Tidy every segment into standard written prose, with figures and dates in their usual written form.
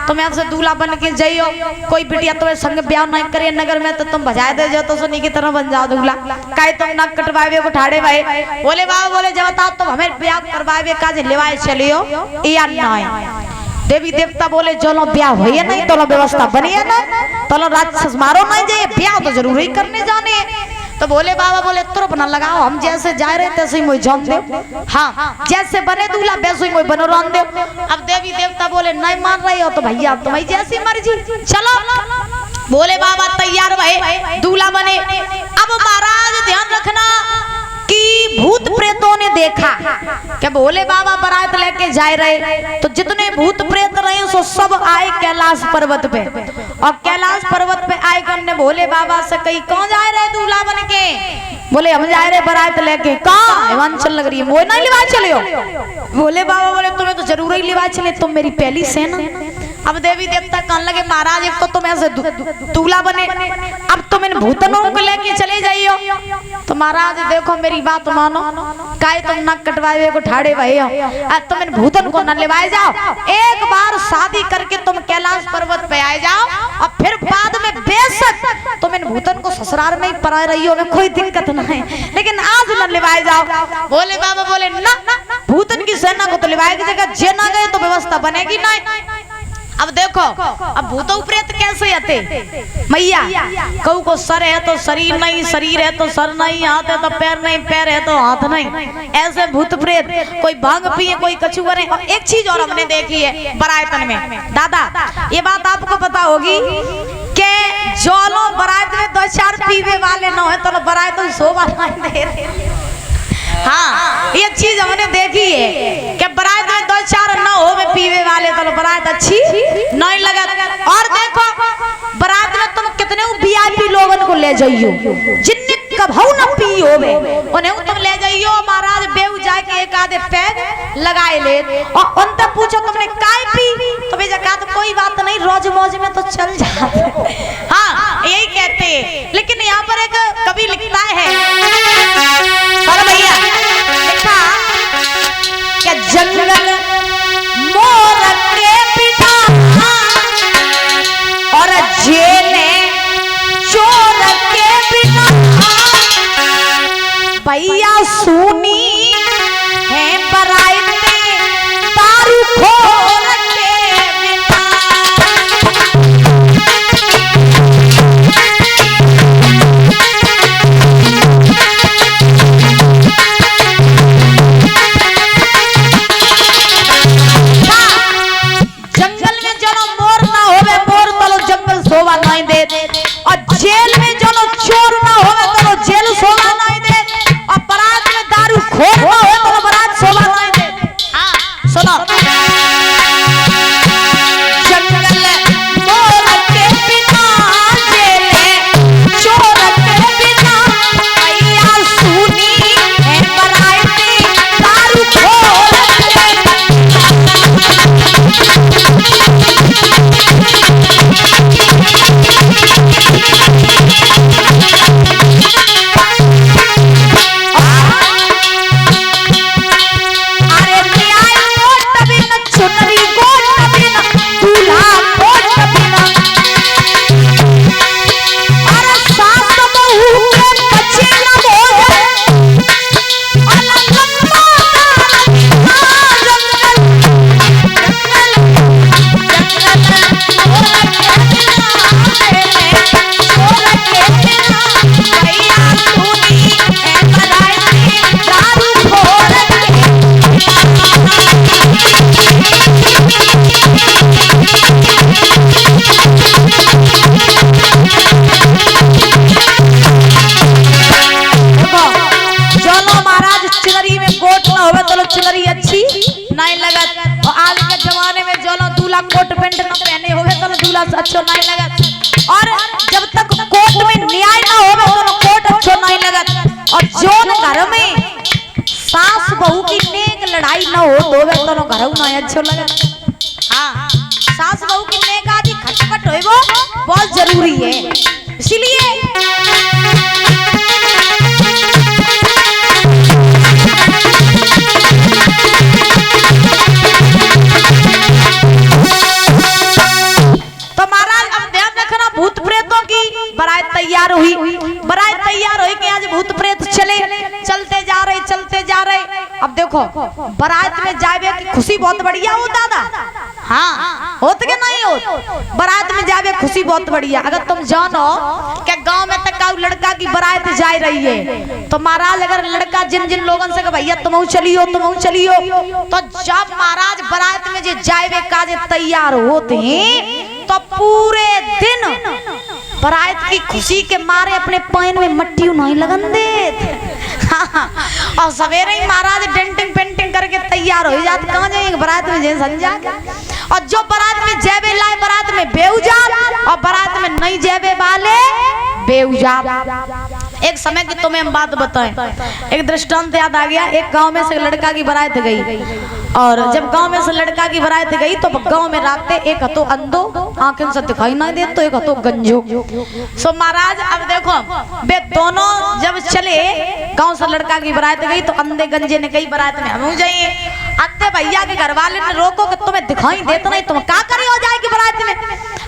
तुम ऐसे दूल्हा बन के जाइयो, कोई बिटिया तुम्हें संग ब्याह नहीं करे नगर में तो तुम बजाए दे जो तो सुनी की तरह बन जाओ दूल्हा। काहे तुम नक कटवावे को ठाड़े भाई। बोले बाबा बोले जब बताओ तुम हमें ब्याह करवावे का जे लेवाए चलियो या नहीं। देवी देवता बोले चलो ब्याह होइए नहीं तो व्यवस्था बनिए ना तो राक्षस मारो नहीं जाइए, ब्याह तो जरूर ही करने जाने है। तो बोले बाबा बोले तुरप न लगाओ, हम जैसे जा रहे तैसे ही मुझे जान दे। हाँ जैसे बने दूल्हा वैसे ही मुझे बनो रान दे। अब देवी देवता बोले नहीं मान रही हो तो भैया तुम्हारी जैसी मर्जी चलो। बोले बाबा तैयार भाई दूल्हा बने। अब महाराज ध्यान रखना कि भूत प्रेतों ने देखा क्या बोले बाबा बारात लेके जा रहे तो जितने भूत प्रेत रहे सो सब आए कैलाश पर्वत पे। और कैलाश पर्वत पे आए करने भोले बाबा से कहीं कौन जा रहे दूल्हा बन के। बोले हम जा रहे बारात लेके। कहाँ हिमाचल लग रही है, वो नहीं लिवा चलियो। भोले बाबा बोले तुम्हें तो जरूर ही लिवा चले, तुम मेरी पहली सेना। अब देवी देवता कहने लगे महाराज एक तो तुम ऐसे दूल्हा बने, अब तुम इन भूतनों को लेके चले जाइयो। तो महाराज देखो मेरी बात मानो, काहे तुम नक कटवाए को ठाड़े भाई हो, तुम इन भूतन को न लेवाए जाओ। एक बार शादी करके तुम कैलाश पर्वत पे आए जाओ और फिर बाद में बेशक तुम इन भूतन को ससुराल में ही परा रही हो, में कोई दिक्कत नहीं, लेकिन आज न लेवाए जाओ। बोले बाबा बोले ना भूतन की सेना को तो लेवाए की जगह जे ना गए तो व्यवस्था बनेगी नहीं। अब देखो अब भूतों प्रेत कैसे आते मैया, कऊ को सर है तो शरीर नहीं, शरीर है तो सर नहीं, हाथ है तो पैर नहीं, पैर है तो हाथ नहीं, ऐसे भूत प्रेत कोई भांग पिए कोई कछु करे। और एक चीज और हमने देखी है बरायतन में दादा, ये बात आपको पता होगी कि जोलो बरायत में 2-4 पीवे वाले न है तो बरायत तो शोभा नहीं दे रहे। हाँ ये चीज हमने देखी है कि बरात में 2-4 न हो में पीवे वाले तो बरात अच्छी नहीं लगा। और देखो बरात में तुम कितने वीआईपी लोगन को ले जाइयो जिनने कभू न पी होवे उन्हें तुम ले जाइयो। महाराज बेऊ जाके एक आधे पैग लगाए ले और उनसे पूछो तुमने काय पी तो बेजा कहा तो कोई बात नहीं रोज मौज में तो चल जाते। हाँ यही कहते हैं। लेकिन यहाँ पर एक कवि लिखता है भैया लिखा क्या जंगल मोर के पिता और जेले चोर के बिना भैया सुनी है बरात में दारू खोर के बिना। और जेल में जो चोर ना होवे तो जेल शोभा नहीं दे, और बरात में दारू खोर ना हो तो बरात शोभा नहीं दे। हाँ सुनो जंगल मोर के बिना जेल चोर के बिना भैया सुनी है बरात दारू खोर चिलरी अच्छी नहीं लगत। और आज के जमाने में जो लोग दूल्हा कोट पैंट न पहने होवे तो दूल्हा अच्छा नहीं लगत। और जब तक कोट में न्याय ना होवे तो कोट अच्छा नहीं लगत। और जो घर में सास बहू की नेक लड़ाई न हो तो घर ना अच्छा लगत। हाँ सास बहू की नेक आदि खटपट होए वो बहुत जरूरी है। इसीलिए देखो बारात में जावे की खुशी बहुत बढ़िया हो दादा। हाँ होत के नहीं हो, बारात में जावे खुशी बहुत बढ़िया। अगर तुम जानो कि गांव में तक लड़का की बारात जा रही है तो महाराज अगर लड़का जिन जिन लोगों से भैया तुम चलियो तो जब महाराज बारात में जो जावे काजे तैयार होते हैं तो पूरे दिन बारात की खुशी के मारे अपने पैन में मट्टी नहीं लगन देते। और सवेरे ही महाराज डेंटिंग पेंटिंग करके तैयार हो जाते, कहाँ जाएंगे बारात में जैसे संजा। और जो बारात में जेबे लाए बारात में बेउजात और बारात में नहीं जेबे वाले बेउजात। एक समय की तुम्हें हम बात बताएं, एक दृष्टांत याद आ गया। एक गांव में से लड़का की बारात गई और जब गांव में से लड़का की बारात गई तो गांव में रात एक हतो अंधो आंखें से दिखाई नहीं दे तो एक हतो गंजो। सो महाराज अब देखो वे दोनों जब चले गांव से लड़का की बारात गई तो अंधे गंजे ने कई बारात में हम जाइए। अंधे भैया के घर वाले ने रोको कि तुम्हें दिखाई देता नहीं, तुम क्या करे हो जाएगी बारात में।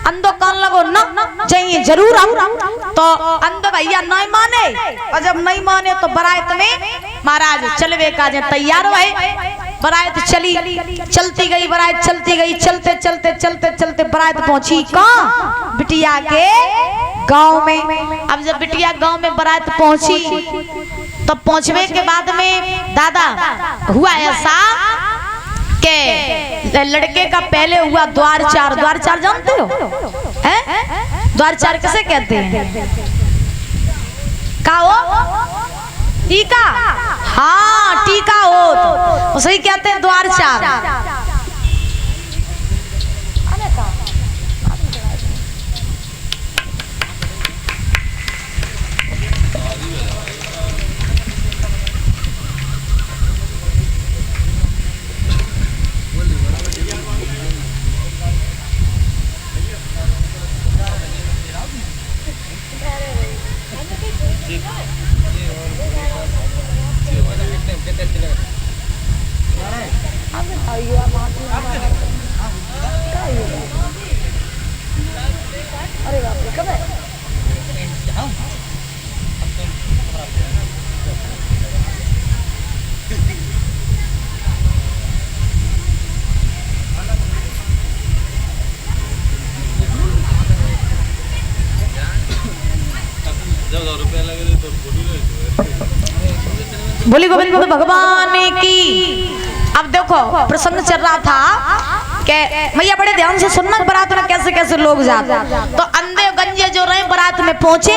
अंधो कान लगो ना जाइए जरूर आऊं। तो अंधे भैया नहीं माने और जब नहीं माने तो बारात में महाराज चलवे का तैयार हुए। बारात चलती गई बारात चलती गई, चलते चलते चलते चलते बारात पहुंची कहाँ, बिटिया के गांव में। अब जब बिटिया गांव में बारात पहुंची तो पहुंचने के बाद में दादा हुआ ऐसा के लड़के का पहले हुआ द्वारचार। द्वारचार जानते हो हैं? द्वारचार किसे कहते हैं? का हो टीका। हाँ टीका हो तो सही कहते हैं द्वारचार। बोली गोविंद भगवान की। अब देखो प्रसंग चल रहा था कि भैया बड़े ध्यान से सुनना बारात में कैसे कैसे लोग जाते। तो अंधे गंजे जो रहे बारात में पहुंचे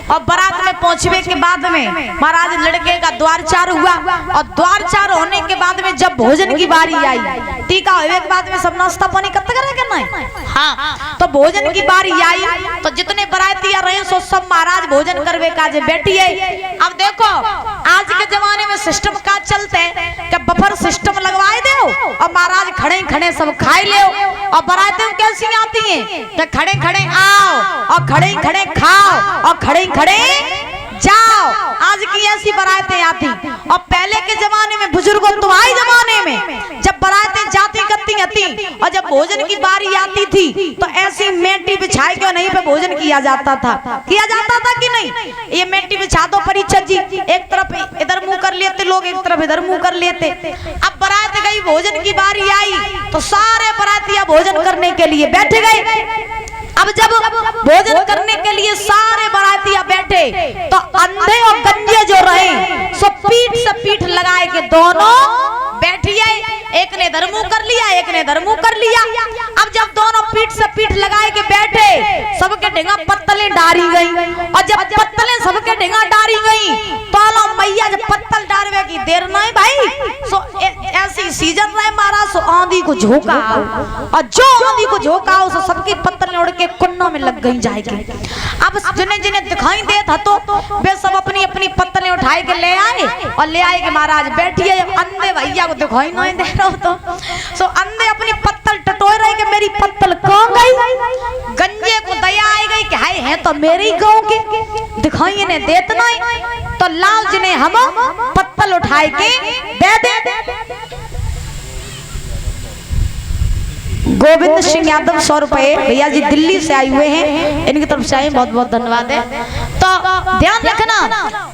और बारात में पहुंचने के बाद में महाराज लड़के का द्वारचार हुआ और द्वारचार होने के बाद में जब भोजन की बारी आई, टीका होने के बाद में सब नाश्ता पानी कब तक करेंगे नहीं। हाँ तो भोजन की बारी आई तो जितने बारातियां रहे सो सब महाराज भोजन करवे काजे बैठिए। अब देखो आज के जमाने में सिस्टम का चलते कि बफर सिस्टम लगवाए दो और महाराज खड़े खड़े सब खाए ले। और बारातें कैसी आती हैं कि खड़े खड़े आओ और खड़े खड़े खाओ और खड़े खड़े जाओ। आज की ऐसी बारातें आती। और पहले के जमाने में बुजुर्गों तो आए जमाने में जब बारातें जाती करती और जब भोजन की बारी आती थी तो ऐसी मेटी बिछाए के नहीं पे भोजन किया जाता था कि नहीं। ये मेटी बिछा दो परीक्षक जी, एक तरफ इधर मुंह कर लेते लोग, एक तरफ इधर मुंह कर लेते। अब बारात गई भोजन की बारी आई तो सारे बारातियां भोजन करने के लिए बैठ गए। अब जब भोजन करने के लिए सारे बारातियां बैठे तो अंधे और गंजे जो रहे सो पीठ से पीठ लगाए के दोनों बैठिए। एक ने इधर मुंह कर लिया, एक ने इधर मुंह कर लिया। अब जब दोनों पीठ से पीठ लगाए के बैठे सबके ढेंगा पत्तलें डारी गई। और जब पत्तलें सबके ढेंगा डारी गई तो मैया जब पत्तल डालवे की देर नहीं भाई सो ऐसी सीजन रहे महाराज सो आंधी को झोंका और जो आंधी को झोंका सो सबकी पत्तलें उड़ के कुन्नों में लग गई जाएगी। अब जिन्हें जिन्हें दिखाई देता तो वे सब अपनी अपनी पत्तलें उठाए के ले आए और ले आए के महाराज बैठिए। अंधे भैया को दिखाई नहीं दे रहा तो सो अंधे अपनी पत्तल टटोए रहे कि मेरी पत्तल कहाँ गई। गंजे को दया आई गई कि हाय है तो मेरी गांव के दिखाई ने देत नहीं तो लाल जी ने हम पत्तल उठाए के दे दे। गोविंद सिंह यादव 100 रुपए भैया जी दिल्ली से आए हुए हैं, इनकी तरफ से बहुत बहुत धन्यवाद है। तो ध्यान रखना